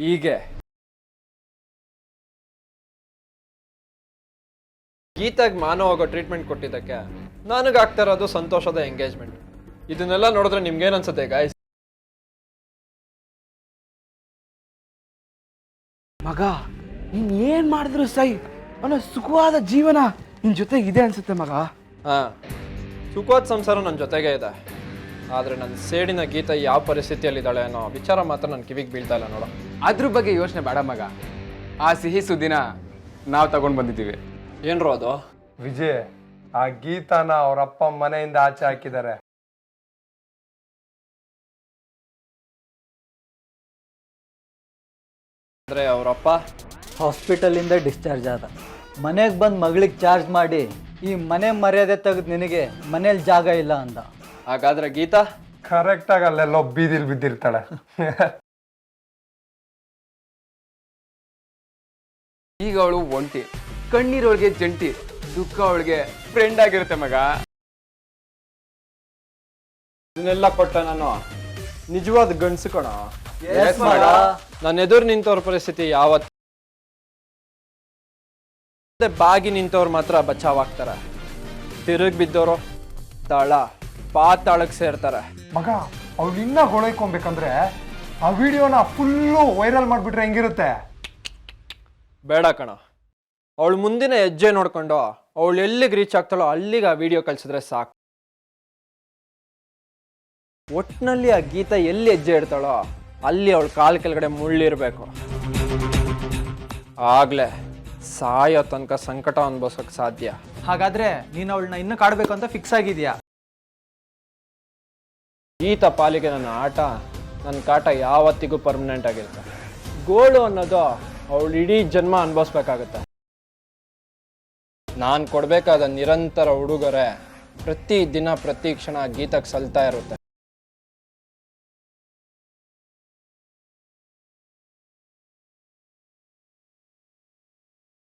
ಹೀಗೆ ಗೀತಾಗ್ ಮಾನವ ಹೋಗೋ ಟ್ರೀಟ್ಮೆಂಟ್ ಕೊಟ್ಟಿದ್ದಕ್ಕೆ ನನಗಾಗ್ತಾ ಇರೋದು ಸಂತೋಷದ ಎಂಗೇಜ್ಮೆಂಟ್. ಇದನ್ನೆಲ್ಲ ನೋಡಿದ್ರೆ ನಿಮ್ಗೇನ್ ಅನ್ಸುತ್ತೆ ಗಾಯ್ಸ್? ಮಗ ನೀನ್ ಏನ್ ಮಾಡಿದ್ರು ಸೈ ಅನ್ನೋ ಸುಖವಾದ ಜೀವನ ನಿನ್ ಜೊತೆಗೆ ಇದೆ ಅನ್ಸುತ್ತೆ ಮಗ. ಹಾ, ಸುಖವಾದ ಸಂಸಾರ ನನ್ನ ಜೊತೆಗೆ ಇದೆ. ಆದ್ರೆ ನನ್ನ ಸೇಡಿನ ಗೀತಾ ಯಾವ ಪರಿಸ್ಥಿತಿಯಲ್ಲಿದ್ದಾಳೆ ಅನ್ನೋ ವಿಚಾರ ಮಾತ್ರ ನನ್ನ ಕಿವಿಗೆ ಬೀಳ್ತಾ ಇಲ್ಲ ನೋಡ. ಅದ್ರ ಬಗ್ಗೆ ಯೋಚನೆ ಬೇಡ ಮಗ. ಆ ಸಿಹಿ ಸುದ್ದಿನ ನಾವು ತಗೊಂಡ್ ಬಂದಿದ್ದೀವಿ. ಏನ್ರೋ ಅದು? ವಿಜಯ್, ಆ ಗೀತಾನ ಅವರಪ್ಪ ಮನೆಯಿಂದ ಆಚೆ ಹಾಕಿದ್ದಾರೆ. ಅಂದ್ರೆ ಅವರಪ್ಪ ಹಾಸ್ಪಿಟಲಿಂದ ಡಿಸ್ಚಾರ್ಜ್ ಆದ. ಮನೆಗೆ ಬಂದು ಮಗಳಿಗೆ ಚಾರ್ಜ್ ಮಾಡಿ ಈ ಮನೆ ಮರ್ಯಾದೆ ತೆಗೆದು ನಿನಗೆ ಮನೇಲಿ ಜಾಗ ಇಲ್ಲ ಅಂದ. ಹಾಗಾದ್ರೆ ಗೀತಾ ಕರೆಕ್ಟ್ ಆಗಿ ಅಲ್ಲೆಲ್ಲೋ ಬೀದಿಲ್ ಬಿದ್ದಿರ್ತಾಳೆ. ಈಗ ಅವಳು ಒಂಟಿ, ಕಣ್ಣೀರೊಳಗೆ ಜಂಟಿ, ದುಃಖ ಅವಳಿಗೆ ಫ್ರೆಂಡ್ ಆಗಿರುತ್ತೆ ಮಗ. ಇದನ್ನೆಲ್ಲ ಕೊಟ್ಟ ನಾನು ನಿಜವಾದ ಗಂಡಸು ಕಣ. ನನ್ನ ಎದುರು ನಿಂತವ್ರ ಪರಿಸ್ಥಿತಿ ಯಾವತ್ತು ಬಾಗಿ ನಿಂತವ್ರು ಮಾತ್ರ ಬಚಾವಾಗ್ತಾರೆ. ತಿರುಗಿ ಬಿದ್ದವರು ತಾಳ ಪಾತಾಳಕ್ಕೆ ಸೇರ್ತಾರೆ. ಮಗ, ಅವ್ಳು ಇನ್ನ ಹೊಳೈಕೊಬೇಕಂದ್ರೆ ಆ ವಿಡಿಯೋನ ಫುಲ್ಲು ವೈರಲ್ ಮಾಡ್ಬಿಟ್ರೆ ಹೆಂಗಿರುತ್ತೆ? ಬೇಡ ಕಣ. ಅವಳು ಮುಂದಿನ ಹೆಜ್ಜೆ ನೋಡ್ಕೊಂಡು ಅವಳು ಎಲ್ಲಿಗೆ ರೀಚ್ ಆಗ್ತಾಳೋ ಅಲ್ಲಿಗೆ ಆ ವಿಡಿಯೋ ಕಳ್ಸಿದ್ರೆ ಸಾಕು. ಒಟ್ಟಿನಲ್ಲಿ ಆ ಗೀತಾ ಎಲ್ಲಿ ಹೆಜ್ಜೆ ಇಡ್ತಾಳೋ ಅಲ್ಲಿ ಅವಳು ಕಾಲು ಕೆಳಗಡೆ ಮುಳ್ಳಿರ್ಬೇಕು. ಆಗ್ಲೇ ಸಾಯೋ ತನಕ ಸಂಕಟ ಅನ್ಭವಿಸೋಕೆ ಸಾಧ್ಯ. ಹಾಗಾದ್ರೆ ನೀನ್ ಅವಳನ್ನ ಇನ್ನು ಕಾಡ್ಬೇಕು ಅಂತ ಫಿಕ್ಸ್ ಆಗಿದ್ಯಾ? ಗೀತಾ ಪಾಲಿಗೆ ನನ್ನ ಆಟ, ನನ್ನ ಕಾಟ ಯಾವತ್ತಿಗೂ ಪರ್ಮನೆಂಟ್ ಆಗಿರುತ್ತೆ. ಗೋಳು ಅನ್ನೋದು ಅವಳು ಇಡೀ ಜನ್ಮ ಅನುಭವಿಸ್ಬೇಕಾಗತ್ತೆ. ನಾನು ಕೊಡಬೇಕಾದ ನಿರಂತರ ಉಡುಗೊರೆ ಪ್ರತಿ ದಿನ ಪ್ರತಿ ಕ್ಷಣ ಗೀತಾಗೆ ಸಲ್ತಾ ಇರುತ್ತೆ.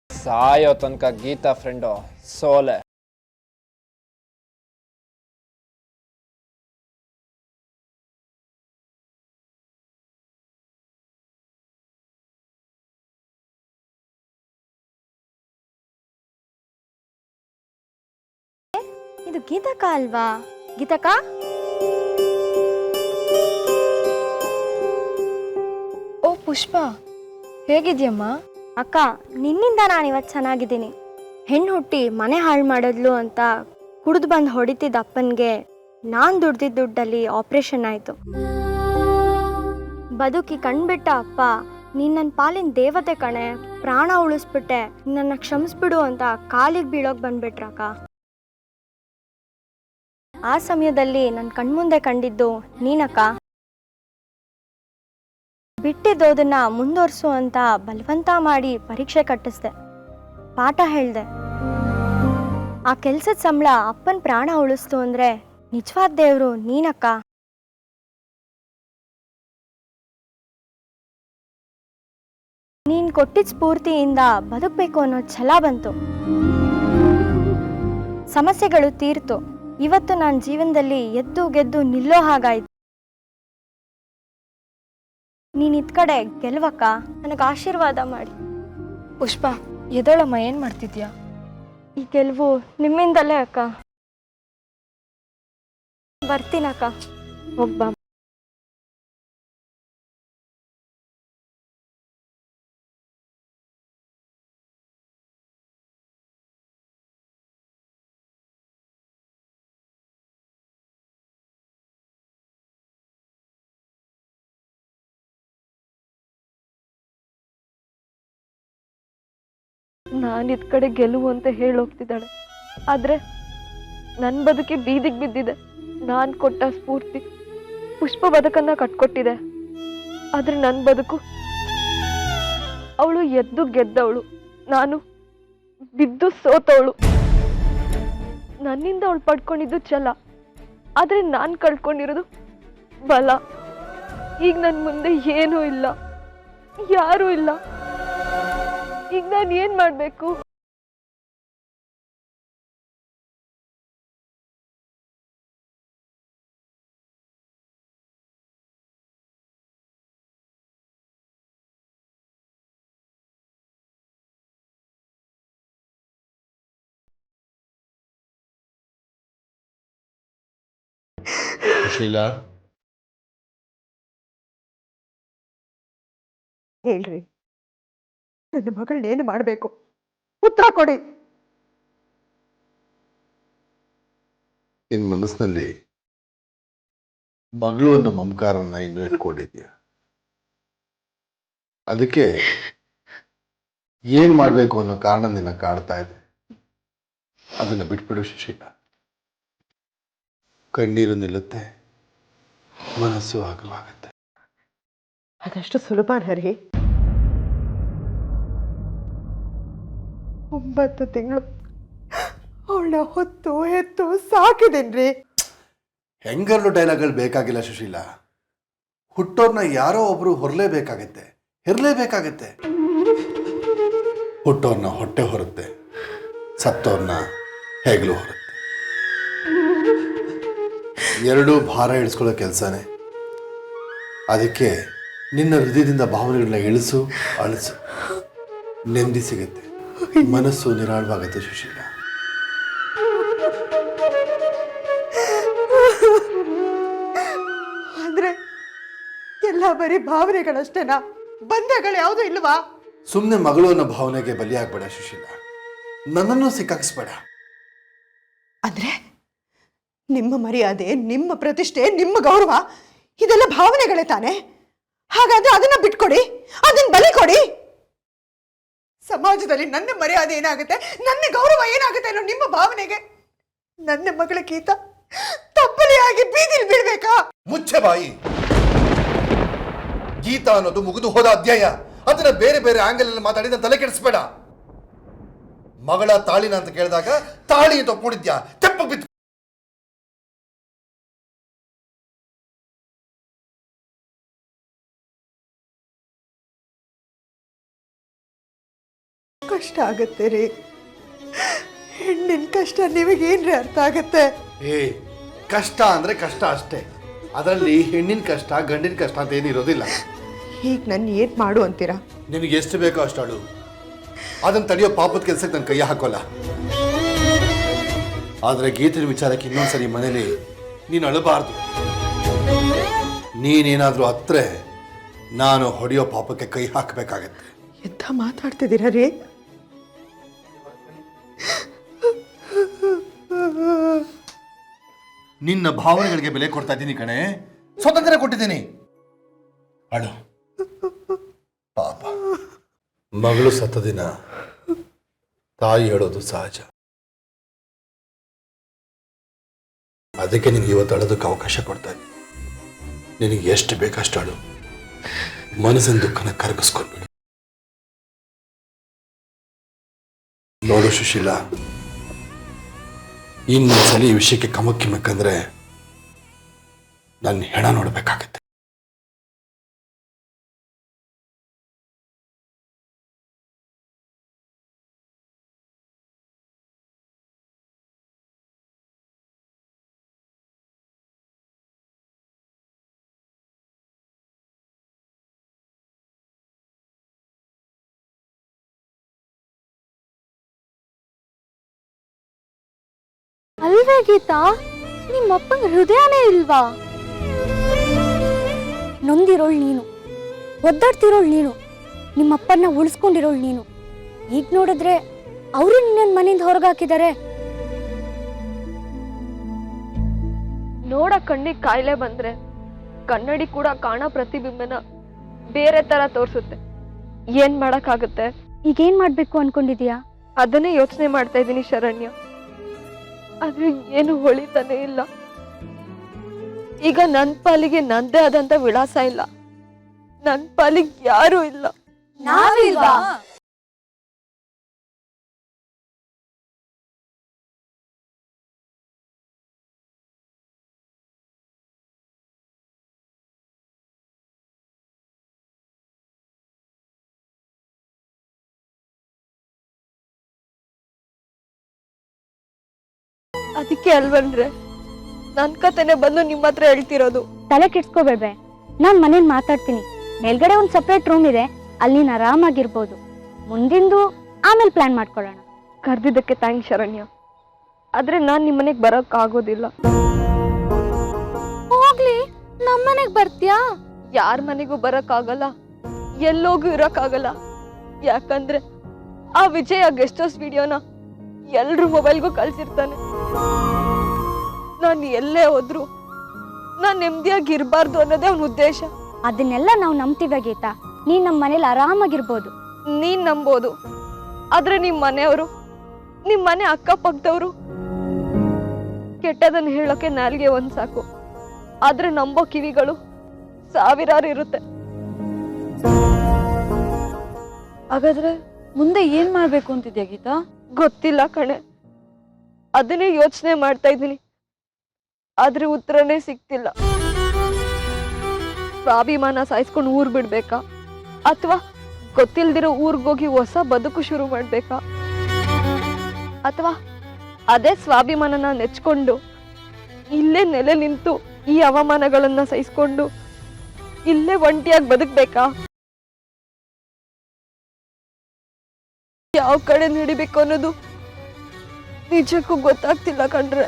ಸಾಯೋ ತನಕ ಗೀತಾ ಫ್ರೆಂಡು ಸೋಲೆ. ಇದು ಗೀತಕ್ಕ ಅಲ್ವಾ? ಗೀತಕ್ಕ, ಓ ಪುಷ್ಪ, ಹೇಗಿದ್ಯಮ್ಮ? ಅಕ್ಕ, ನಿನ್ನಿಂದ ನಾನು ಇವತ್ತು ಚೆನ್ನಾಗಿದ್ದೀನಿ. ಹೆಣ್ಣು ಹುಟ್ಟಿ ಮನೆ ಹಾಳು ಮಾಡಿದ್ಲು ಅಂತ ಕುಡಿದು ಬಂದು ಹೊಡಿತಿದ್ದ ಅಪ್ಪನಿಗೆ ನಾನು ದುಡ್ದಿದ್ದ ದುಡ್ಡಲ್ಲಿ ಆಪ್ರೇಷನ್ ಆಯಿತು. ಬದುಕಿ ಕಣ್ಬಿಟ್ಟ ಅಪ್ಪ, ನೀನು ನನ್ನ ಪಾಲಿನ ದೇವತೆ ಕಣೆ, ಪ್ರಾಣ ಉಳಿಸ್ಬಿಟ್ಟೆ, ನನ್ನ ಕ್ಷಮಿಸ್ಬಿಡು ಅಂತ ಕಾಲಿಗೆ ಬೀಳೋಕೆ ಬಂದ್ಬಿಟ್ರಕ್ಕ. ಆ ಸಮಯದಲ್ಲಿ ನನ್ನ ಕಣ್ಮುಂದೆ ಕಂಡಿದ್ದು ನೀನಕ್ಕ. ಬಿಟ್ಟಿದ್ದೋದನ್ನ ಮುಂದುವರ್ಸು ಅಂತ ಬಲವಂತ ಮಾಡಿ ಪರೀಕ್ಷೆ ಕಟ್ಟಿಸ್ದೆ, ಪಾಠ ಹೇಳ್ದೆ. ಆ ಕೆಲ್ಸದ ಸಂಬಳ ಅಪ್ಪನ ಪ್ರಾಣ ಉಳಿಸ್ತು ಅಂದ್ರೆ ನಿಜವಾದ ದೇವ್ರು ನೀನಕ್ಕ. ನೀನ್ ಕೊಟ್ಟಿದ್ದ ಸ್ಫೂರ್ತಿಯಿಂದ ಬದುಕಬೇಕು ಅನ್ನೋ ಛಲ ಬಂತು. ಸಮಸ್ಯೆಗಳು ತೀರ್ತು. ಇವತ್ತು ನಾನು ಜೀವನದಲ್ಲಿ ಎದ್ದು ಗೆದ್ದು ನಿಲ್ಲೋ ಹಾಗಾಯ್ತು. ನೀನ್ ಇದ್ ಕಡೆ ಗೆಲ್ವಕ್ಕ, ನನಗೆ ಆಶೀರ್ವಾದ ಮಾಡಿ. ಪುಷ್ಪ, ಎದಳಮ್ಮ, ಏನ್ ಮಾಡ್ತಿದ್ಯಾ? ಈ ಗೆಲುವು ನಿಮ್ಮಿಂದಲೇ ಅಕ್ಕ. ಬರ್ತೀನಕ್ಕ, ಹೋಗ್ಬಾ. ನಾನು ಇದ್ ಕಡೆ ಗೆಲುವು ಅಂತ ಹೇಳೋಗ್ತಿದ್ದಾಳೆ, ಆದ್ರೆ ನನ್ನ ಬದುಕಿ ಬೀದಿಗೆ ಬಿದ್ದಿದೆ. ನಾನು ಕೊಟ್ಟ ಸ್ಫೂರ್ತಿ ಪುಷ್ಪ ಬದುಕನ್ನ ಕಟ್ಕೊಟ್ಟಿದೆ, ಆದ್ರೆ ನನ್ನ ಬದುಕು, ಅವಳು ಎದ್ದು ಗೆದ್ದವಳು, ನಾನು ಬಿದ್ದು ಸೋತವಳು. ನನ್ನಿಂದ ಅವಳು ಪಡ್ಕೊಂಡಿದ್ದು ಛಲ, ಆದ್ರೆ ನಾನು ಕಳ್ಕೊಂಡಿರೋದು ಬಲ. ಈಗ ನನ್ನ ಮುಂದೆ ಏನೂ ಇಲ್ಲ, ಯಾರೂ ಇಲ್ಲ. ಈಗ ನಾನು ಏನ್ ಮಾಡ್ಬೇಕು? ಸುಶೀಲಾ, ಹೇಳ್ರಿ, ನನ್ನ ಮಗಳನ್ನೇನು ಮಾಡಬೇಕು? ಉತ್ತರ ಕೊಡಿ. ನಿನ್ನ ಮನಸ್ಸಿನಲ್ಲಿ ಮಗಳು ಅನ್ನೋ ಮಮಕಾರನ್ನ ಇನ್ನೂ ಇಟ್ಕೊಂಡಿದ್ಯಾ. ಅದಕ್ಕೆ ಏನ್ ಮಾಡ್ಬೇಕು ಅನ್ನೋ ಕಾರಣ ನಿನ್ನ ಕಾಡ್ತಾ ಇದೆ. ಅದನ್ನ ಬಿಟ್ಬಿಡು ಸುಶೀಲಾ. ಕಣ್ಣೀರು ನಿಲ್ಲುತ್ತೆ, ಮನಸ್ಸು ಅಗಲವಾಗುತ್ತೆ. ಅದಷ್ಟು ಸುಲಭನ ರೀ? 9 ತಿಂಗಳು ಅವಳನ್ನ ಹೊತ್ತು ಹೆತ್ತು ಸಾಕಿದೇನ್ರಿ. ಹೆಂಗರ್ಲು ಡೈಲಾಗ್ಗಳು ಬೇಕಾಗಿಲ್ಲ ಸುಶೀಲಾ. ಹುಟ್ಟೋರ್ನ ಯಾರೋ ಒಬ್ರು ಹೊರಲೇಬೇಕಾಗತ್ತೆ, ಹೆರ್ಲೇಬೇಕಾಗತ್ತೆ. ಹುಟ್ಟೋರ್ನ ಹೊಟ್ಟೆ ಹೊರುತ್ತೆ, ಸತ್ತೋರ್ನ ಹೆಗಲು ಹೊರುತ್ತೆ. ಎರಡೂ ಭಾರ ಇಳಿಸ್ಕೊಳ್ಳೋ ಕೆಲಸನೇ. ಅದಕ್ಕೆ ನಿನ್ನ ಹೃದಯದಿಂದ ಭಾವನೆಗಳನ್ನ ಇಳಿಸು, ಅಳಿಸು. ನೆಮ್ಮದಿ ಸಿಗುತ್ತೆ, ಮನಸ್ಸು ನಿರಾಳವಾಗುತ್ತೆ ಸುಶೀಲಾ. ಅಂದ್ರೆ ಎಲ್ಲ ಬರೀ ಭಾವನೆಗಳಷ್ಟೇನಾ? ಬಂಧಗಳು ಯಾವುದು ಇಲ್ವಾ? ಸುಮ್ಮನೆ ಮಗಳು ಅನ್ನೋ ಭಾವನೆಗೆ ಬಲಿಯಾಗಬೇಡ ಸುಶೀಲಾ. ನನ್ನನ್ನು ಸಿಕ್ಕಾಕಿಸ್ಬೇಡ. ಅಂದ್ರೆ ನಿಮ್ಮ ಮರ್ಯಾದೆ, ನಿಮ್ಮ ಪ್ರತಿಷ್ಠೆ, ನಿಮ್ಮ ಗೌರವ ಇದೆಲ್ಲ ಭಾವನೆಗಳೇ ತಾನೆ? ಹಾಗಾದ್ರೆ ಅದನ್ನ ಬಿಟ್ಕೊಡಿ, ಅದನ್ನ ಬಲಿ ಕೊಡಿ. ಸಮಾಜದಲ್ಲಿ ನನ್ನ ಮರ್ಯಾದೆ ಏನಾಗುತ್ತೆ, ನನ್ನ ಗೌರವ ಏನಾಗುತ್ತೆ ಅನ್ನೋ ನಿಮ್ಮ ಭಾವನೆಗೆ ನನ್ನ ಮಗಳ ಗೀತ ತಪ್ಪಲಿಯಾಗಿ ಬೀದಿಲ್ ಬೀಳ್ಬೇಕಾ? ಮುಚ್ಚೆ ಬಾಯಿ. ಗೀತಾ ಅನ್ನೋದು ಮುಗಿದು ಹೋದ ಅಧ್ಯಾಯ. ಅದನ್ನ ಬೇರೆ ಬೇರೆ ಆಂಗಲ್ ಅಲ್ಲಿ ಮಾತಾಡಿ ತಲೆ ಕೆಡಿಸ್ಬೇಡ. ಮಗಳ ತಾಳಿನ ಅಂತ ಕೇಳಿದಾಗ ತಾಳಿ ಅಂತ ಒಪ್ಕೊಂಡಿದ್ಯಾ? ತೆಪ್ಪ ಬಿತ್ತು. ಕಷ್ಟ ಆಗತ್ತೆ ರೀ. ಹೆಣ್ಣಿನ ಕಷ್ಟ ನಿಮಗೇನ್ರಿ ಅರ್ಥ ಆಗತ್ತೆ? ಕಷ್ಟ ಅಂದ್ರೆ ಕಷ್ಟ ಅಷ್ಟೇ. ಅದರಲ್ಲಿ ಹೆಣ್ಣಿನ ಕಷ್ಟ ಗಂಡಿನ ಕಷ್ಟ ಅಂತ ಏನಿರೋದಿಲ್ಲ. ಈಗ ನನ್ನ ಏನ್ ಮಾಡು ಅಂತೀರಾ? ನಿನಗೆ ಎಷ್ಟು ಬೇಕೋ ಅಷ್ಟು ಅಳು. ಅದನ್ನ ತಡೆಯೋ ಪಾಪದ ಕೆಲ್ಸಕ್ಕೆ ನನ್ನ ಕೈ ಹಾಕೋಲ್ಲ. ಆದ್ರೆ ಗೀತನ ವಿಚಾರಕ್ಕೆ ಇನ್ನೊಂದ್ಸರಿ ಮನೇಲಿ ನೀನು ಅಳಬಾರ್ದು. ನೀನೇನಾದ್ರೂ ಹತ್ರೆ ನಾನು ಹೊಡೆಯೋ ಪಾಪಕ್ಕೆ ಕೈ ಹಾಕಬೇಕಾಗತ್ತೆ. ಎಂತ ಮಾತಾಡ್ತಿದ್ದೀರಾ ರೀ? ನಿನ್ನ ಭಾವನೆಗಳಿಗೆ ಬೆಲೆ ಕೊಡ್ತಾ ಇದ್ದೀನಿ ಕಣೆ. ಸ್ವಾತಂತ್ರ್ಯ ಕೊಟ್ಟಿದ್ದೀನಿ. ಅಳು. ಪಾಪ ಮಗಳು ಸತ್ತ ದಿನ ತಾಯಿ ಹೇಳೋದು ಸಹಜ. ಅದಕ್ಕೆ ನಿನಗೆ ಇವತ್ತು ಅಳೋದಕ್ಕೆ ಅವಕಾಶ ಕೊಡ್ತಾ ಇದ್ದೀನಿ. ನಿನಗೆ ಎಷ್ಟು ಬೇಕಷ್ಟು ಅಳು. ಮನಸ್ಸಿನ ದುಃಖನ ಕರಗಿಸ್ಕೊಂಡ್ಬಿಡು. ನೋಡು ಸುಶೀಲಾ, ಇನ್ನೊಂದ್ಸಲಿ ಈ ವಿಷಯಕ್ಕೆ ಕಮಕ್ಕಿಮಕ್ಕಂದ್ರೆ ನನ್ನ ಹೆಣ ನೋಡ್ಬೇಕಾಗತ್ತೆ. ಅಲ್ವೇ ಗೀತಾ, ನಿಮ್ಮಪ್ಪನ ಹೃದಯನೇ ಇಲ್ವಾ? ನೊಂದಿರೋಳು ನೀನು, ಒದ್ದಾಡ್ತಿರೋಳು ನೀನು, ನಿಮ್ಮಪ್ಪನ್ನ ಉಳಿಸ್ಕೊಂಡಿರೋಳು ನೀನು. ಈಗ ನೋಡಿದ್ರೆ ಅವರು ನಿನ್ನ ಮನೆಯಿಂದ ಹೊರಗಾಕಿದ್ದಾರೆ. ನೋಡ ಕಣ್ಣಿಗೆ ಕಾಯಿಲೆ ಬಂದ್ರೆ ಕನ್ನಡಿ ಕೂಡ ಕಾಣೋ ಪ್ರತಿಬಿಂಬನ ಬೇರೆ ತರ ತೋರ್ಸುತ್ತೆ. ಏನ್ ಮಾಡಕ್ಕಾಗುತ್ತೆ? ಈಗೇನ್ ಮಾಡ್ಬೇಕು ಅನ್ಕೊಂಡಿದ್ಯಾ? ಅದನ್ನೇ ಯೋಚನೆ ಮಾಡ್ತಾ ಇದ್ದೀನಿ ಶರಣ್ಯ. ಆದ್ರೆ ಏನು ಹೊಳಿತಾನೆ ಇಲ್ಲ. ಈಗ ನನ್ ಪಾಲಿಗೆ ನಂದೇ ಆದಂತ ವಿಳಾಸ ಇಲ್ಲ, ನನ್ ಪಾಲಿಗೆ ಯಾರು ಇಲ್ಲ. ನಾವಿಲ್ವಾ? ಅದಕ್ಕೆ ಅಲ್ವನ್ರೆ ನನ್ ಕತೆನೆ ಬಂದು ನಿಮ್ಮ ಹತ್ರ ಹೇಳ್ತಿರೋದು. ತಲೆ ಕೆಡ್ಸ್ಕೋಬೇಡ್ವೆ, ನಾನ್ ಮನೇಲಿ ಮಾತಾಡ್ತೀನಿ. ಮೇಲ್ಗಡೆ ಒಂದ್ ಸಪ್ರೇಟ್ ರೂಮ್ ಇದೆ, ಅಲ್ಲಿ ನೀನ್ ಆರಾಮಾಗಿರ್ಬೋದು. ಮುಂದಿಂದು ಆಮೇಲೆ ಪ್ಲಾನ್ ಮಾಡ್ಕೊಳ್ಳೋಣ. ಕರ್ದಿದ್ದಕ್ಕೆ ಥ್ಯಾಂಕ್ಸ್ ಶರಣ್ಯ. ಆದ್ರೆ ನಾನ್ ನಿಮ್ಮನೆಗೆ ಬರೋಕ್ ಆಗೋದಿಲ್ಲ. ಓ ನಮ್ಮನೆಗೆ ಬರ್ತೀಯಾ? ಯಾರ ಮನೆಗೂ ಬರಕ್ಕಾಗಲ್ಲ, ಎಲ್ಲೋಗೂ ಇರಕ್ಕಾಗಲ್ಲ. ಯಾಕಂದ್ರೆ ಆ ವಿಜಯ ಗೆಸ್ಟ್ ಹೌಸ್ ವಿಡಿಯೋನ ಎಲ್ರ ಮೊಬೈಲ್ಗೂ ಕಳ್ಸಿರ್ತಾನೆ. ನಾನು ಎಲ್ಲೇ ಹೋದ್ರು ನಾನು ನೆಮ್ಮದಿಯಾಗಿ ಇರಬಾರ್ದು ಅನ್ನೋದೇ ಅವನ ಉದ್ದೇಶ. ಅದನ್ನೆಲ್ಲ ನಾವು ನಂಬ್ತೀವಿ ಗೀತಾ. ನೀನ್ ನಮ್ಮ ಮನೇಲಿ ಆರಾಮಾಗಿರ್ಬೋದು. ನೀನ್ ನಂಬೋದು, ಆದ್ರೆ ನಿಮ್ ಮನೆಯವರು, ನಿಮ್ ಮನೆ ಅಕ್ಕಪಕ್ಕದವರು ಕೆಟ್ಟದನ್ನ ಹೇಳೋಕೆ ನಾಲ್ಗೆ ಒಂದ್ ಸಾಕು, ಆದ್ರೆ ನಂಬೋ ಕಿವಿಗಳು ಸಾವಿರಾರು ಇರುತ್ತೆ. ಹಾಗಾದ್ರೆ ಮುಂದೆ ಏನ್ ಮಾಡ್ಬೇಕು ಅಂತಿದ್ಯಾ ಗೀತಾ? ಗೊತ್ತಿಲ್ಲ ಕಣೆ, ಅದನ್ನೇ ಯೋಚನೆ ಮಾಡ್ತಾ ಇದ್ದೀನಿ, ಆದ್ರೆ ಉತ್ತರನೇ ಸಿಗ್ತಿಲ್ಲ. ಸ್ವಾಭಿಮಾನ ಸಾಯಿಸ್ಕೊಂಡು ಊರ್ ಬಿಡ್ಬೇಕಾ, ಅಥವಾ ಗೊತ್ತಿಲ್ದಿರೋ ಊರ್ಗೋಗಿ ಹೊಸ ಬದುಕು ಶುರು ಮಾಡ್ಬೇಕಾ, ಅಥವಾ ಅದೇ ಸ್ವಾಭಿಮಾನನ ನೆಚ್ಕೊಂಡು ಇಲ್ಲೇ ನೆಲೆ ನಿಂತು ಈ ಅವಮಾನಗಳನ್ನ ಸಹಿಸ್ಕೊಂಡು ಇಲ್ಲೇ ಒಂಟಿಯಾಗಿ ಬದುಕ್ಬೇಕಾ? ಯಾವ ಕಡೆ ನಡಿಬೇಕು ಅನ್ನೋದು ನಿಜಕ್ಕೂ ಗೊತ್ತಾಗ್ತಿಲ್ಲ ಕಣ್ರೆ.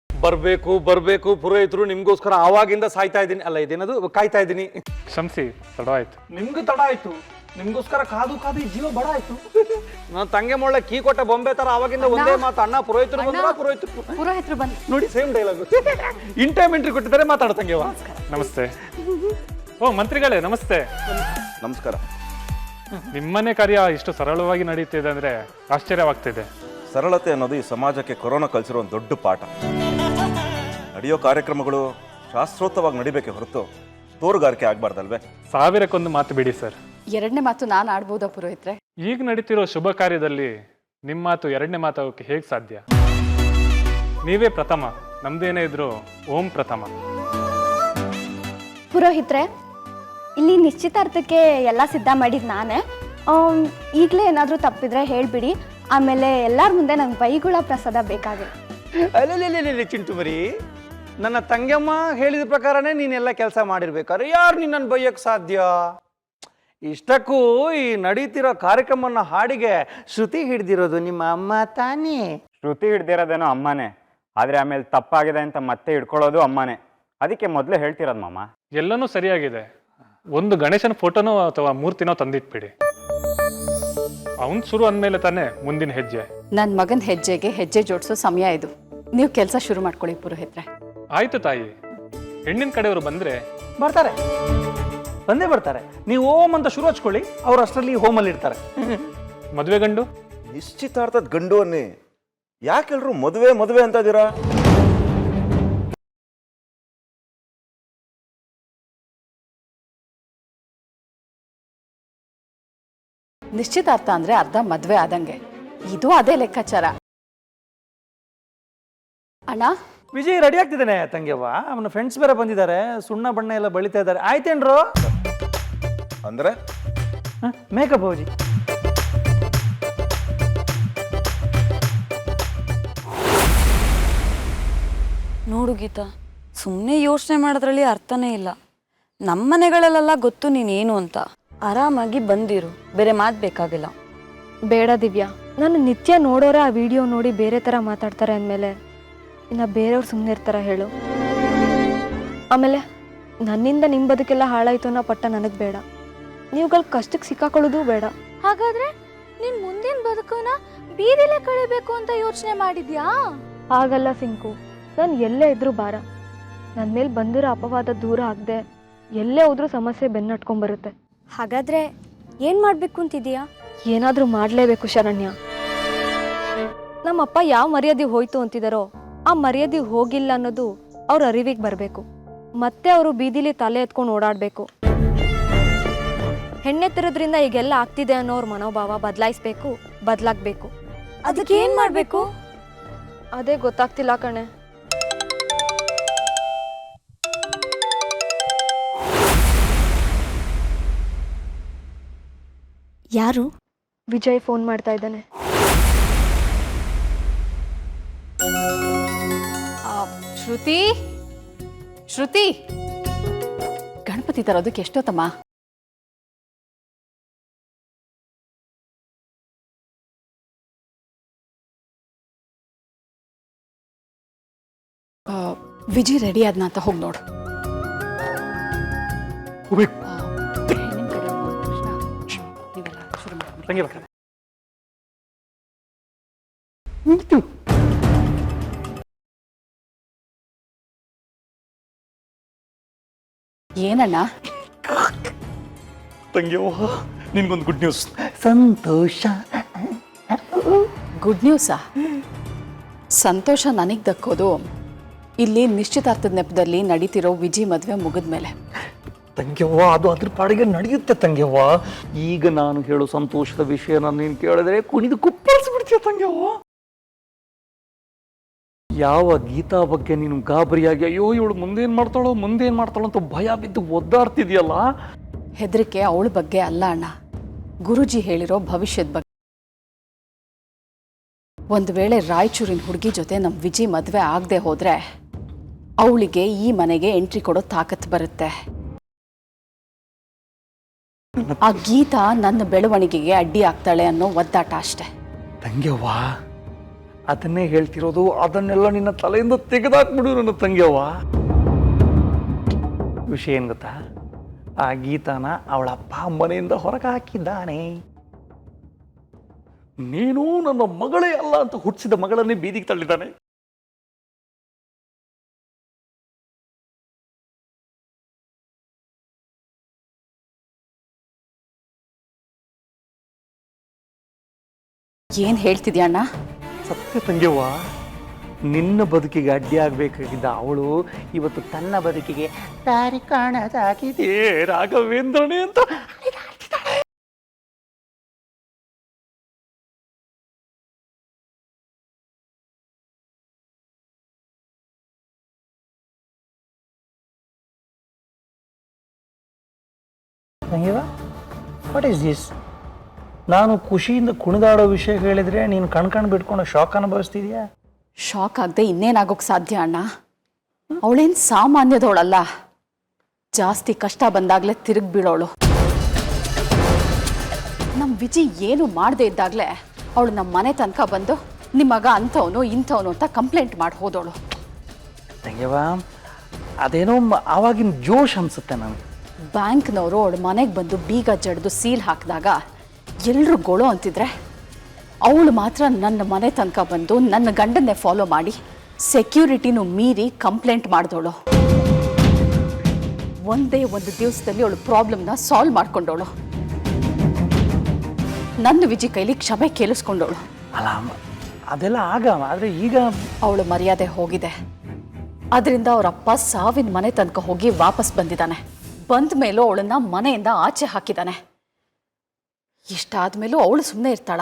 ಬರಬೇಕು ಬರಬೇಕು ಪುರೋಹಿತರು ನಿಮ್ಗೋಸ್ಕರ ಆವಾಗಿಂದ ಸಾಯ್ತಾ ಇದ್ದೀನಿ, ಅಲ್ಲ ಇದೇನದು ಕಾಯ್ತಾ ಇದ್ದೀನಿ. ಕ್ಷಮಿಸಿ, ತಡ ಆಯ್ತು. ನಿಮ್ಗೂ ತಡ ಆಯ್ತು, ನಿಮ್ಗೋಸ್ಕರ ಕಾದು ಕಾದು ಈ ಜೀವ ಬಡ ಆಯ್ತು. ನಾನು ತಂಗೆ ಮೊಳ್ಳೆ ಕೀ ಕೊಟ್ಟ ಬೊಂಬೆ ತರ ಆವಾಗಿಂದ ಒಂದೇ ಮಾತು, ಅಣ್ಣ ಪುರೋಹಿತರು ಬಂದ್ರ ಪುರೋಹಿತರು ಬಂದು ನೋಡಿ same dialogue. In time entry ಕೊಟ್ಟಿದ್ದಾರೆ, ಮಾತಾಡ ತಂಗೆವ. ನಮಸ್ತೆ. ಓ ಮಂತ್ರಿಗಳೇ ನಮಸ್ತೆ. ನಮಸ್ಕಾರ. ನಿಮ್ಮನೆ ಕಾರ್ಯ ಇಷ್ಟು ಸರಳವಾಗಿ ನಡೀತಿದೆ ಅಂದ್ರೆ ಆಶ್ಚರ್ಯವಾಗ್ತಿದೆ. ಸರಳತೆ ಅನ್ನೋದು ಈ ಸಮಾಜಕ್ಕೆ ಕೊರೋನಾ ಕಲಿಸಿರೋ ಒಂದು ದೊಡ್ಡ ಪಾಠ. ನಡೆಯೋ ಕಾರ್ಯಕ್ರಮಗಳು ಶಾಸ್ತ್ರೋಕ್ತವಾಗಿ ನಡಿಬೇಕೆ ಹೊರತು ತೋರುಗಾರಿಕೆ ಆಗ್ಬಾರ್ದಲ್ವೇ? ಸಾವಿರಕ್ಕೊಂದು ಮಾತು ಬಿಡಿ ಸರ್. ಎರಡನೇ ಮಾತು ನಾನು ಆಡ್ಬೋದಾ ಪುರೋಹಿತ್ರೆ? ಈಗ ನಡೀತಿರೋ ಶುಭ ಕಾರ್ಯದಲ್ಲಿ ನಿಮ್ಮ ಮಾತು ಎರಡನೇ ಮಾತಾಗೋಕೆ ಹೇಗೆ ಸಾಧ್ಯ? ನೀವೇ ಪ್ರಥಮ, ನಮ್ದೇನೇ ಇದ್ರು ಓಂ ಪ್ರಥಮ. ಪುರೋಹಿತ್ರೆ, ಇಲ್ಲಿ ನಿಶ್ಚಿತಾರ್ಥಕ್ಕೆ ಎಲ್ಲ ಸಿದ್ಧ ಮಾಡಿದ್ ನಾನೇ. ಈಗಲೇ ಏನಾದರೂ ತಪ್ಪಿದ್ರೆ ಹೇಳ್ಬಿಡಿ, ಆಮೇಲೆ ಎಲ್ಲರ ಮುಂದೆ ನಂಗೆ ಬೈಗುಳ ಪ್ರಸಾದ ಬೇಕಾಗಿದೆ. ಅಲ್ಲೇ ಚಿಂಟು ಮರಿ, ನನ್ನ ತಂಗಮ್ಮ ಹೇಳಿದ ಪ್ರಕಾರನೇ ನೀನೆಲ್ಲ ಕೆಲಸ ಮಾಡಿರ್ಬೇಕಾದ್ರೆ ಯಾರು ನಿನ್ನನ್ನು ಬೈಯಕ್ಕೆ ಸಾಧ್ಯ? ಇಷ್ಟಕ್ಕೂ ಈ ನಡೀತಿರೋ ಕಾರ್ಯಕ್ರಮನ ಹಾಡಿಗೆ ಶ್ರುತಿ ಹಿಡ್ದಿರೋದು ನಿಮ್ಮ ಅಮ್ಮ ತಾನೇ? ಶ್ರುತಿ ಹಿಡ್ದಿರೋದೇನೋ ಅಮ್ಮನೇ, ಆದರೆ ಆಮೇಲೆ ತಪ್ಪಾಗಿದೆ ಅಂತ ಮತ್ತೆ ಹಿಡ್ಕೊಳ್ಳೋದು ಅಮ್ಮನೇ. ಅದಕ್ಕೆ ಮೊದಲೇ ಹೇಳ್ತಿರೋದು ಮಾಮ. ಎಲ್ಲನೂ ಸರಿಯಾಗಿದೆ, ಒಂದು ಗಣೇಶನ ಫೋಟೋನೋ ಅಥವಾ ಮೂರ್ತಿನೋ ತಂದಿಟ್ಬಿಡಿ. ಅವನ್ ಶುರು ಅಂದಮೇಲೆ ತಾನೇ ಮುಂದಿನ ಹೆಜ್ಜೆ. ನನ್ನ ಮಗನ ಹೆಜ್ಜೆಗೆ ಹೆಜ್ಜೆ ಜೋಡಿಸೋ ಸಮಯ ಇದು. ನೀವು ಕೆಲಸ ಶುರು ಮಾಡ್ಕೊಳ್ಳಿ ಪುರೋಹಿತ್ರೆ. ಆಯ್ತು ತಾಯಿ, ಹೆಣ್ಣಿನ ಕಡೆಯವರು ಬಂದ್ರೆ ಬರ್ತಾರೆ, ಬಂದೇ ಬರ್ತಾರೆ. ನೀವು ಓಂ ಅಂತ ಶುರು ಹಚ್ಕೊಳ್ಳಿ, ಅವ್ರು ಅಷ್ಟರಲ್ಲಿ ಹೋಮಲ್ಲಿ ಇರ್ತಾರೆ. ಮದುವೆ ಗಂಡು? ನಿಶ್ಚಿತಾರ್ಥದ ಗಂಡು ಅನ್ನಿ, ಯಾಕೆಲ್ರು ಮದುವೆ ಮದುವೆ ಅಂತ ಇದೀರಾ? ನಿಶ್ಚಿತಾರ್ಥ ಅಂದ್ರೆ ಅರ್ಧ ಮದ್ವೆ ಆದಂಗೆ, ಇದು ಅದೇ ಲೆಕ್ಕಾಚಾರ. ಅಣ್ಣ ವಿಜಯ್ ರೆಡಿ ಆಗ್ತಿದ್ದಾನೆ ತಂಗೆವ್ವ, ಅವನ ಫ್ರೆಂಡ್ಸ್ ಬೇರೆ ಬಂದಿದ್ದಾರೆ, ಸುಣ್ಣ ಬಣ್ಣ ಎಲ್ಲ ಬಳಿತಾ ಇದ್ದಾರೆ. ಆಯ್ತೇನ್ರು? ಅಂದ್ರೆ ಮೇಕಪ್ ಹೌಜಿ. ನೋಡು ಗೀತಾ, ಸುಮ್ಮನೆ ಯೋಚನೆ ಮಾಡೋದ್ರಲ್ಲಿ ಅರ್ಥನೇ ಇಲ್ಲ. ನಮ್ಮ ಮನೆಗಳಲ್ಲೆಲ್ಲ ಗೊತ್ತು ನೀನೇನು ಅಂತ. ಆರಾಮಾಗಿ ಬಂದಿರು, ಬೇರೆ ಮಾತು ಬೇಕಾಗಿಲ್ಲ. ಬೇಡ ದಿವ್ಯಾ, ನಾನು ನಿತ್ಯ ನೋಡೋರೆ ಆ ವಿಡಿಯೋ ನೋಡಿ ಬೇರೆ ಥರ ಮಾತಾಡ್ತಾರೆ ಅಂದಮೇಲೆ ಇನ್ನು ಬೇರೆಯವ್ರು ಸುಮ್ಮನೆ ಇರ್ತಾರ ಹೇಳು? ಆಮೇಲೆ ನನ್ನಿಂದ ನಿಮ್ಮ ಬದುಕೆಲ್ಲ ಹಾಳಾಯ್ತು ಅನ್ನೋ ಪಟ್ಟ ನನಗೆ ಬೇಡ, ನೀವುಗಳ ಕಷ್ಟಕ್ಕೆ ಸಿಕ್ಕಾಕೊಳ್ಳೋದು ಬೇಡ. ಹಾಗಾದ್ರೆ ನೀನ್ ಮುಂದಿನ ಬದುಕನ್ನ ಬೀದಿಲೇ ಕಳಿಬೇಕು ಅಂತ ಯೋಚನೆ ಮಾಡಿದ್ಯಾ? ಹಾಗಲ್ಲ ಸಿಂಕು, ನಾನು ಎಲ್ಲೇ ಇದ್ರೂ ಭಾರ. ನನ್ನ ಮೇಲೆ ಬಂದಿರೋ ಅಪವಾದ ದೂರ ಆಗದೆ ಎಲ್ಲೇ ಹೋದ್ರೂ ಸಮಸ್ಯೆ ಬೆನ್ನಟ್ಕೊಂಡ್ಬರುತ್ತೆ. ಹಾಗಾದ್ರೆ ಏನ್ ಮಾಡ್ಬೇಕು ಅಂತಿದೀಯಾ? ಏನಾದರೂ ಮಾಡಲೇಬೇಕು ಶರಣ್ಯ. ನಮ್ಮಪ್ಪ ಯಾವ ಮರ್ಯಾದೆ ಹೋಯ್ತು ಅಂತಿದಾರೋ ಆ ಮರ್ಯಾದೆ ಹೋಗಿಲ್ಲ ಅನ್ನೋದು ಅವ್ರ ಅರಿವಿಗೆ ಬರಬೇಕು. ಮತ್ತೆ ಅವರು ಬೀದಿಲಿ ತಲೆ ಎತ್ಕೊಂಡು ಓಡಾಡಬೇಕು. ಹೆಣ್ಣೆತ್ತಿರೋದ್ರಿಂದ ಈಗೆಲ್ಲ ಆಗ್ತಿದೆ ಅನ್ನೋರ್ ಮನೋಭಾವ ಬದಲಾಯಿಸ್ಬೇಕು, ಬದಲಾಗಬೇಕು. ಅದಕ್ಕೆ ಏನ್ ಮಾಡ್ಬೇಕು? ಅದೇ ಗೊತ್ತಾಗ್ತಿಲ್ಲ ಕಣೆ. ಯಾರು? ವಿಜಯ್ ಫೋನ್ ಮಾಡ್ತಾ ಇದ್ದಾನೆ. ಶ್ರುತಿ, ಶ್ರುತಿ, ಗಣಪತಿ ಚಪಾತಿ ತರೋದಕ್ಕೆ ಎಷ್ಟೊತ್ತಮ್ಮ? ವಿಜಿ ರೆಡಿ ಆದ್ನ ಅಂತ ಹೋಗಿ ನೋಡು. ಹೆಣ್ಣಿನ್ ಕಡೆ ಹೋದ ತಕ್ಷಣ ನೀವೆಲ್ಲ ಶುರು ಮಾಡ್ಬಿಡಿ. ಏನಣ್ಣ? ತಂಗಿಯವ್ವ ನಿನ್ಗೊಂದು ಗುಡ್ ನ್ಯೂಸ್. ಸಂತೋಷ. ಗುಡ್ ನ್ಯೂಸಾ? ಸಂತೋಷ ನನಗೆ ದಕ್ಕೋದು ಇಲ್ಲಿ ನಿಶ್ಚಿತಾರ್ಥದ ನೆಪದಲ್ಲಿ ನಡೀತಿರೋ ವಿಜಿ ಮದುವೆ ಮುಗಿದ್ಮೇಲೆ. ತಂಗಿಯವ್ವ ಅದು ಅದ್ರ ಪಾಡಿಗೆ ನಡೆಯುತ್ತೆ ತಂಗಿಯವ್ವ. ಈಗ ನಾನು ಹೇಳೋ ಸಂತೋಷದ ವಿಷಯನ ನೀನು ಕೇಳಿದ್ರೆ ಕುಣಿದು ಕುಪ್ಪಳಿಸ್ಬಿಡ್ತೀಯ ತಂಗಿಯವ್ವ. ಯಾವ ಗೀತಾ ಬಗ್ಗೆ ನೀನು ಗಾಬರಿಯಾಗಿ ಅಯ್ಯೋ ಇವಳು ಮುಂದೇನು ಮಾಡ್ತಾಳೋ ಅಂತ ಭಯ ಬಿದ್ದು ಒದ್ದಾಡ್ತಿದ್ಯಲ್ಲ. ಹೆದರಿಕೆ ಅವಳ ಬಗ್ಗೆ ಅಲ್ಲ ಅಣ್ಣ, ಗುರುಜಿ ಹೇಳಿರೋ ಭವಿಷ್ಯದ ಬಗ್ಗೆ. ಒಂದು ವೇಳೆ ರಾಯಚೂರಿನ ಹುಡುಗಿ ಜೊತೆ ನಮ್ಮ ವಿಜಿ ಮದುವೆ ಆಗದೆ ಹೋದ್ರೆ ಅವಳಿಗೆ ಈ ಮನೆಗೆ ಎಂಟ್ರಿ ಕೊಡೋ ತಾಕತ್ತು ಬರುತ್ತೆ. ಆ ಗೀತಾ ನನ್ನ ಬೆಳವಣಿಗೆಗೆ ಅಡ್ಡಿ ಆಗ್ತಾಳೆ ಅನ್ನೋ ಒದ್ದಾಟ ಅಷ್ಟೆ. ತಂಗಿಯವ್ವ ಅದನ್ನೇ ಹೇಳ್ತಿರೋದು. ಅದನ್ನೆಲ್ಲ ನಿನ್ನ ತಲೆಯಿಂದ ತೆಗೆದಾಕ್ಬಿಡು ನನ್ನ ತಂಗಿಯವ್ವ. ವಿಷಯ ಏನು ಗೊತ್ತಾ, ಆ ಗೀತಾನ ಅವಳ ಅಪ್ಪ ಮನೆಯಿಂದ ಹೊರಗೆ ಹಾಕಿದ್ದಾನೆ. ನೀನು ನನ್ನ ಮಗಳೇ ಅಲ್ಲ ಅಂತ ಹುಟ್ಟಿಸಿದ ಮಗಳನ್ನೇ ಬೀದಿಗೆ ತಳ್ಳಿದ್ದಾನೆ. ಏನ್ ಹೇಳ್ತಿದ್ಯಾ ಅಣ್ಣ? ಸತ್ಯ ತಂಗಿಯವ್ವ, ನಿನ್ನ ಬದುಕಿಗೆ ಅಡ್ಡಿ ಆಗ್ಬೇಕಾಗಿದ್ದ ಅವಳು ಇವತ್ತು ತನ್ನ ಬದುಕಿಗೆ ದಾರಿ ಕಾಣದಾಗಿದೆ ರಾಘವೇಂದ್ರನೇ ಅಂತ. ತಂಗಿಯವ್ವ, ವಾಟ್ ಈಸ್ ದಿಸ್? ನಾನು ಖುಷಿಯಿಂದ ಕುಣಿದಾಡೋ ವಿಷಯ ಹೇಳಿದ್ರೆ ನೀನು ಕಣ್ಕಣ್ ಬಿಟ್ಕೊಂಡು ಶಾಕ್ ಅನುಭವಿಸ್ತಿದ್ಯಾ? ಶಾಕ್ ಆಗದೆ ಇನ್ನೇನಾಗೋಕ್ ಸಾಧ್ಯ ಅಣ್ಣ? ಅವಳೇನು ಸಾಮಾನ್ಯದವಳಲ್ಲ. ಜಾಸ್ತಿ ಕಷ್ಟ ಬಂದಾಗಲೇ ತಿರುಗಿ ಬೀಳೋಳು. ನಮ್ಮ ವಿಜಿ ಏನು ಮಾಡದೇ ಇದ್ದಾಗಲೇ ಅವಳು ನಮ್ಮ ಮನೆ ತನಕ ಬಂದು ನಿಮ್ಮ ಮಗ ಅಂಥವನು ಇಂಥವನು ಅಂತ ಕಂಪ್ಲೇಂಟ್ ಮಾಡಿ ಹೋದವಳು. ತಂಗಿಯವ್ವ, ಅದೇನೋ ಆವಾಗಿನ ಜೋಶ್ ಅನ್ಸುತ್ತೆ ನನಗೆ. ಬ್ಯಾಂಕ್ನವರು ಅವಳ ಮನೆಗೆ ಬಂದು ಬೀಗ ಜಡ್ದು ಸೀಲ್ ಹಾಕಿದಾಗ ಎಲ್ಲರೂ ಗೋಳು ಅಂತಿದ್ರೆ ಅವಳು ಮಾತ್ರ ನನ್ನ ಮನೆ ತನಕ ಬಂದು ನನ್ನ ಗಂಡನ್ನೇ ಫಾಲೋ ಮಾಡಿ ಸೆಕ್ಯೂರಿಟಿನೂ ಮೀರಿ ಕಂಪ್ಲೇಂಟ್ ಮಾಡಿದವಳು. ಒಂದೇ ಒಂದು ದಿವಸದಲ್ಲಿ ಅವಳು ಪ್ರಾಬ್ಲಮ್ನ ಸಾಲ್ವ್ ಮಾಡ್ಕೊಂಡವಳು. ನನ್ನ ವಿಜಿ ಕೈಲಿ ಕ್ಷಮೆ ಕೇಳಿಸ್ಕೊಂಡವಳು. ಅಲ್ಲ ಅದೆಲ್ಲ ಆಗ, ಆದರೆ ಈಗ ಅವಳು ಮರ್ಯಾದೆ ಹೋಗಿದೆ. ಅದರಿಂದ ಅವರಪ್ಪ ಸಾವಿನ ಮನೆ ತನಕ ಹೋಗಿ ವಾಪಸ್ ಬಂದಿದ್ದಾನೆ. ಬಂದ ಮೇಲೂ ಅವಳನ್ನ ಮನೆಯಿಂದ ಆಚೆ ಹಾಕಿದ್ದಾನೆ. ಇಷ್ಟಾದ್ಮೇಲೂ ಅವಳು ಸುಮ್ಮನೆ ಇರ್ತಾಳ?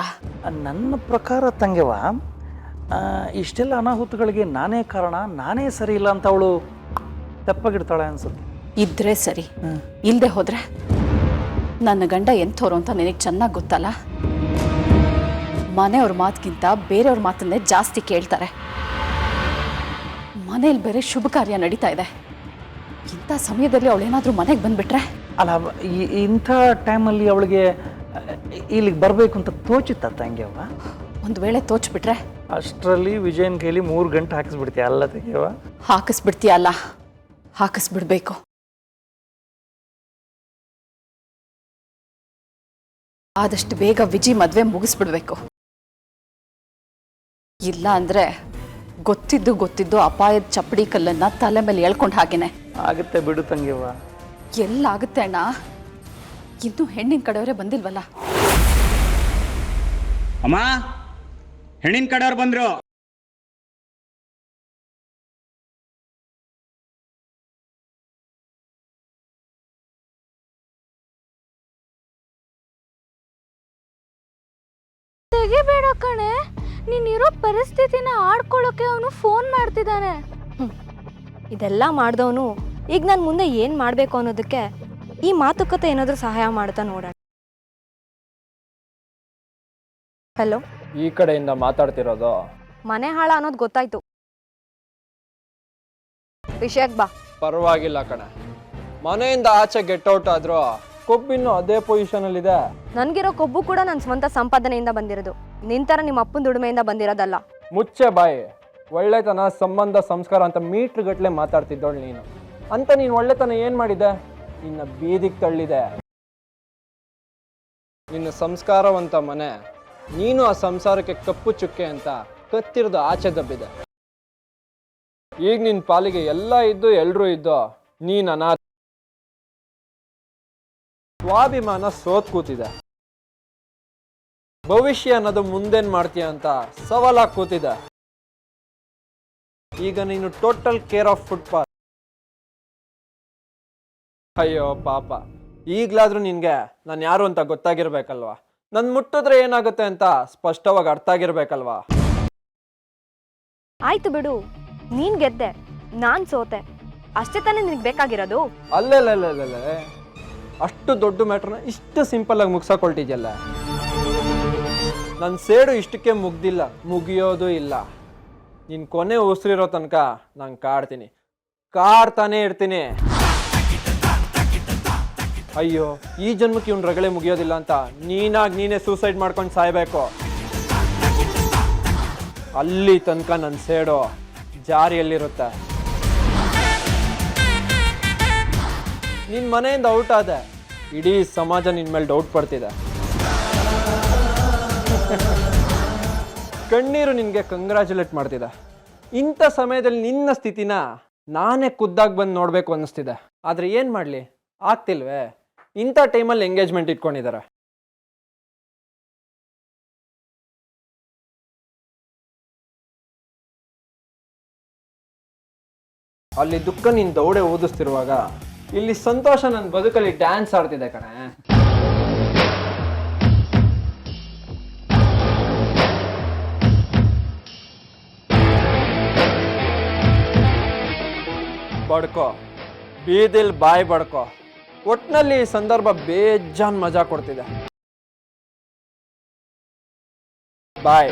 ನನ್ನ ಪ್ರಕಾರ ತಂಗಿಯವ್ವ, ಇಷ್ಟೆಲ್ಲ ಅನಾಹುತಗಳಿಗೆ ನಾನೇ ಕಾರಣ, ನಾನೇ ಸರಿ ಇಲ್ಲ ಅಂತ ಅವಳು ತಪ್ಪಾಗಿಡ್ತಾಳೆ ಅನ್ಸುತ್ತೆ. ಇದ್ರೆ ಸರಿ, ಇಲ್ಲದೆ ಹೋದ್ರೆ ನನ್ನ ಗಂಡ ಎಂಥವ್ರು ಅಂತ ನಿನಗೆ ಚೆನ್ನಾಗಿ ಗೊತ್ತಲ್ಲ. ಮನೆಯವ್ರ ಮಾತಿಗಿಂತ ಬೇರೆಯವ್ರ ಮಾತನ್ನೇ ಜಾಸ್ತಿ ಕೇಳ್ತಾರೆ. ಮನೇಲಿ ಬೇರೆ ಶುಭ ಕಾರ್ಯ ನಡೀತಾ ಇದೆ. ಇಂಥ ಸಮಯದಲ್ಲಿ ಅವಳೇನಾದರೂ ಮನೆಗೆ ಬಂದುಬಿಟ್ರೆ? ಅಲ್ಲ, ಇಂಥ ಟೈಮಲ್ಲಿ ಅವಳಿಗೆ ಇಲ್ಲಿಗೆ ಬರಬೇಕು ಅಂತ ತೋಚುತ್ತ ತಂಗಿಯವ್ವ? ಒಂದು ವೇಳೆ ತೋಚ್ಬಿಟ್ರೆ? ಅಷ್ಟರಲ್ಲಿ ವಿಜಯನ್ ಕೈಲಿ 3 ಗಂಟೆ ಹಾಕಿಸ್ಬಿಡ್ತೀಯ ಅಲ್ಲ ತಂಗಿಯವ್ವ? ಹಾಕಿಸ್ಬಿಡ್ತೀಯ ಅಲ್ಲ, ಹಾಕಿಸ್ಬಿಡ್ಬೇಕು. ಆದಷ್ಟು ಬೇಗ ವಿಜಿ ಮದುವೆ ಮುಗಿಸ್ಬಿಡ್ಬೇಕು. ಇಲ್ಲ ಅಂದ್ರೆ ಗೊತ್ತಿದ್ದು ಅಪಾಯದ ಚಪ್ಪಡಿ ಕಲ್ಲನ್ನ ತಲೆ ಮೇಲೆ ಎಳ್ಕೊಂಡು ಹಾಗೇನೆ ಆಗುತ್ತೆ ಬಿಡು ತಂಗಿಯವ್ವ. ಎಲ್ಲಾಗುತ್ತೆ ಅಣ್ಣ, ಇನ್ನೂ ಹೆಣ್ಣಿನ ಕಡೆಯವರೇ ಬಂದಿಲ್ವಲ್ಲ. ಅಮ್ಮ, ಹೆಣ್ಣಿನ ಕಡೆಯವ್ರು ಬಂದ್ರು. ತೆಗಿಬೇಡ ಕಣೆ, ನೀನಿರೋ ಪರಿಸ್ಥಿತಿನ ಆಡ್ಕೊಳ್ಳೋಕೆ ಅವನು ಫೋನ್ ಮಾಡ್ತಿದ್ದಾನೆ. ಇದೆಲ್ಲ ಮಾಡಿದವನು ಈಗ ನಾನು ಮುಂದೆ ಏನು ಮಾಡಬೇಕು ಅನ್ನೋದಕ್ಕೆ ಈ ಮಾತುಕತೆ ಏನಾದರೂ ಸಹಾಯ ಮಾಡ್ತಾ ನೋಡೋಣ. ಹಲೋ, ಈ ಕಡೆಯಿಂದ ಮಾತಾಡ್ತಿರೋದು? ಮನೆ ಹಾಳ ಅನ್ನೋದು ಗೊತ್ತಾಯ್ತು, ವಿಷಯಕ್ಕೆ ಬಾ. ಪರವಾಗಿಲ್ಲ ಕಣೆ, ಮನೆಯಿಂದ ಆಚೆ ಗೆಟ್ ಔಟ್ ಆದ್ರೂ ಕೊಬ್ಬಿನ್ನು ಅದೇ ಪೊಸಿಷನ್ ಇದೆ. ನನ್ಗಿರೋ ಕೊಬ್ಬು ಕೂಡ ನನ್ನ ಸ್ವಂತ ಸಂಪಾದನೆಯಿಂದ ಬಂದಿರೋದು, ನಿಂತರ ನಿಮ್ಮ ಅಪ್ಪನ ದುಡಿಮೆಯಿಂದ ಬಂದಿರೋದಲ್ಲ. ಮುಚ್ಚೆ ಬಾಯಿ. ಒಳ್ಳೆತನ ಸಂಬಂಧ ಸಂಸ್ಕಾರ ಅಂತ ಮೀಟ್ರ್ ಗಟ್ಲೆ ಮಾತಾಡ್ತಿದ್ದವಳು ನೀನು. ಅಂತ ನೀನು ಒಳ್ಳೆತನ ಏನ್ ಮಾಡಿದೆ? ನಿನ್ನ ಬೀದಿಗೆ ತಳ್ಳಿದೆ. ನಿನ್ನ ಸಂಸ್ಕಾರವಂತ ಮನೆ ನೀನು ಆ ಸಂಸಾರಕ್ಕೆ ಕಪ್ಪು ಚುಕ್ಕೆ ಅಂತ ಕತ್ತಿರಿದು ಆಚೆ ದಬ್ಬಿದೆ. ಈಗ ನಿನ್ನ ಪಾಲಿಗೆ ಎಲ್ಲ ಇದ್ದು ಎಲ್ರೂ ಇದ್ದು ನೀನು ಅನಾಥ. ಸ್ವಾಭಿಮಾನ ಸೋತ್ ಕೂತಿದೆ. ಭವಿಷ್ಯ ಅನ್ನೋದು ಮುಂದೇನ್ ಮಾಡ್ತೀಯ ಅಂತ ಸವಾಲಾಗಿ ಕೂತಿದೆ. ಈಗ ನೀನು ಟೋಟಲ್ ಕೇರ್ ಆಫ್ ಫುಟ್ಪಾತ್. ಅಯ್ಯೋ ಪಾಪ, ಈಗ್ಲಾದ್ರೂ ನಿನ್ಗೆ ನಾನು ಯಾರು ಅಂತ ಗೊತ್ತಾಗಿರ್ಬೇಕಲ್ವಾ? ನನ್ ಮುಟ್ಟಿದ್ರೆ ಏನಾಗುತ್ತೆ ಅಂತ ಸ್ಪಷ್ಟವಾಗಿ ಅರ್ಥ ಆಗಿರ್ಬೇಕಲ್ವಾ? ಆಯ್ತು ಬಿಡು, ನೀನ್ ಗೆದ್ದೆ, ನಾನ್ ಸೋತೆ, ಅಷ್ಟೇ ತಾನೇ ನಿನಗೆ ಬೇಕಾಗಿರೋದು. ಅಲ್ಲೇ ಅಷ್ಟು ದೊಡ್ಡ ಮ್ಯಾಟ್ರನ್ನ ಇಷ್ಟು ಸಿಂಪಲ್ ಆಗಿ ಮುಗ್ಸಕೊಳ್ತಿದ್ಯಲ್ಲ. ನನ್ನ ಸೇಡು ಇಷ್ಟಕ್ಕೆ ಮುಗ್ದಿಲ್ಲ, ಮುಗಿಯೋದು ಇಲ್ಲ. ನಿನ್ ಕೊನೆ ಉಸಿರಿರೋ ತನಕ ನಾನು ಕಾಡ್ತಾನೆ ಇರ್ತೀನಿ. ಅಯ್ಯೋ, ಈ ಜನ್ಮಕ್ಕೆ ಇವ್ನ ರಗಳೆ ಮುಗಿಯೋದಿಲ್ಲ ಅಂತ ನೀನೇ ಸೂಸೈಡ್ ಮಾಡ್ಕೊಂಡು ಸಾಯ್ಬೇಕು. ಅಲ್ಲಿ ತನಕ ನನ್ನ ಸೇಡು ಜಾರಿಯಲ್ಲಿರುತ್ತೆ. ನಿನ್ ಮನೆಯಿಂದ ಔಟ್ ಆದೆ, ಇಡೀ ಸಮಾಜ ನಿನ್ ಮೇಲೆ ಡೌಟ್ ಪಡ್ತಿದೆ. ಕಣ್ಣೀರು ನಿನ್ಗೆ ಕಂಗ್ರ್ಯಾಚುಲೇಟ್ ಮಾಡ್ತಿದೆ. ಇಂಥ ಸಮಯದಲ್ಲಿ ನಿನ್ನ ಸ್ಥಿತಿನ ನಾನೇ ಖುದ್ದಾಗಿ ಬಂದು ನೋಡ್ಬೇಕು ಅನ್ನಿಸ್ತಿದೆ. ಆದ್ರೆ ಏನ್ ಮಾಡ್ಲಿ, ಆಗ್ತಿಲ್ವೇ? ಇಂಥ ಟೈಮಲ್ಲಿ ಎಂಗೇಜ್ಮೆಂಟ್ ಇಟ್ಕೊಂಡಿದ್ದಾರೆ. ಅಲ್ಲಿ ದುಃಖ ನಿನ್ ದೌಡೆ ಓದಿಸ್ತಿರುವಾಗ ಇಲ್ಲಿ ಸಂತೋಷ ನನ್ನ ಬದುಕಲ್ಲಿ ಡ್ಯಾನ್ಸ್ ಆಡ್ತಿದೆ ಕಣೆ. ಬಡ್ಕೋ, ಬೀದಿಲ್ ಬಾಯ್ ಬಡ್ಕೋ. ಒಟ್ನಲ್ಲಿ ಈ ಸಂದರ್ಭ ಬೇಜಾನ್ ಮಜಾ ಕೊಡ್ತಿದೆ. ಬಾಯ್.